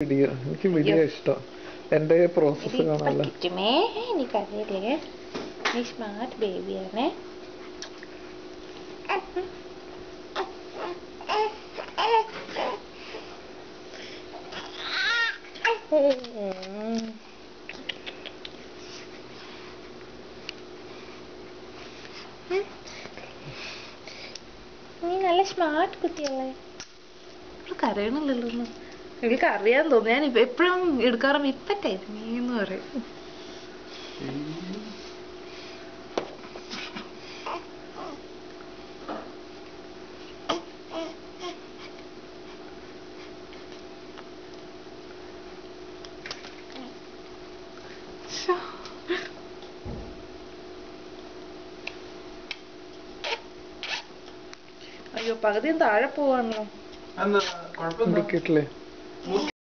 video എനിക്ക് video ഇഷ്ടം എൻ്റെ പ്രോസസ്സ് കാണാമല്ലോ എനിക്കറിയില്ലേ നീ സ്മാർട്ട് ബേബിയാണ് നീ നല്ല സ്മാർട്ട് കുട്ടിയല്ലേ ഇവൾക്ക് അറിയണില്ലല്ലോ ഒന്നും ഇവൾക്ക് അറിയാൻ തോന്നുന്നു ഞാൻ എപ്പോഴും എടുക്കാറും ഇപ്പറ്റായിരുന്നു എന്ന് പറയും അയ്യോ പകുതിയും താഴെ പോവാണല്ലോ കിട്ടില്ലേ